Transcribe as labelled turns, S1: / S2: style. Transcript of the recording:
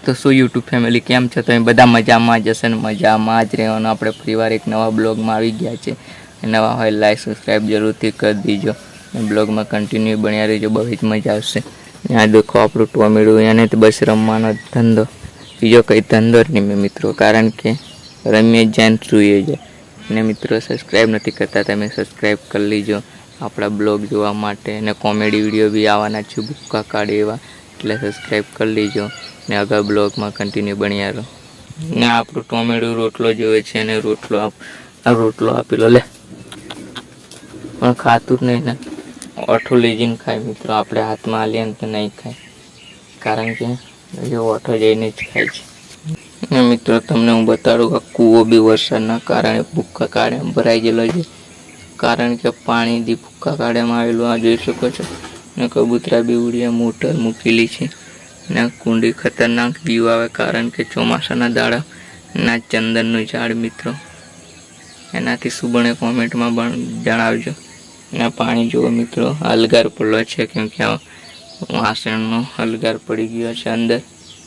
S1: તો શું YouTube family કેમ છો? તમે બધા મજામાં જ હશે ને મજામાં જ રહેવાનું. આપણે ફરીવાર એક નવા બ્લોગમાં આવી ગયા છે. નવા હોય લાઈક સબસ્ક્રાઈબ જરૂરથી કરી દીજો. બ્લોગમાં કન્ટિન્યુ બન્યા રહેજો, બહુ જ મજા આવશે. ત્યાં દેખો આપણું ટોમેડું, એને તો બસ રમવાનો ધંધો, બીજો કંઈ ધંધો જ નહીં મેં મિત્રો, કારણ કે રમીએ જાય સૂઈએ જાય. અને મિત્રો સબસ્ક્રાઈબ નથી કરતા, તમે સબસ્ક્રાઈબ કરી લીજો આપણા બ્લોગ જોવા માટે. અને કોમેડી વિડીયો બી આવવાના છે ભૂક્કા કાઢે એવા, એટલે સબસ્ક્રાઈબ કરી લીજો ને આગળ બ્લોગમાં કન્ટિન્યુ બન્યા રહો. ને આપણું ટોમેડું રોટલો જોવે છે, અને રોટલો આપેલો લે પણ ખાતું જ નહીં ને, ઓઠો લઈ જઈને ખાય મિત્રો. આપણે હાથમાં આલીએ ને તો નહીં ખાય, કારણ કે એ ઓઠો જઈને જ ખાય છે. ને મિત્રો તમને હું બતાડું કે કૂવો બી વરસાદના કારણે ભૂક્કા કાઢ્યામાં ભરાઈ ગયેલો છે, કારણ કે પાણીથી ભૂક્કા કાઢ્યામાં આવેલું આ જોઈ શકો છો. ને કબૂતરા બી ઉડીયા મોટર મૂકેલી છે. ને કુંડી ખતરનાક વ્યૂ આવે, કારણ કે ચોમાસાના દાડા ના ચંદનનું ઝાડ મિત્રો. એનાથી શું બને કોમેન્ટમાં પણ જણાવજો. ને પાણી જુઓ મિત્રો, હલગાર પડ્યો છે, કેમ કે વાસણનો હલગાર પડી ગયો છે અંદર.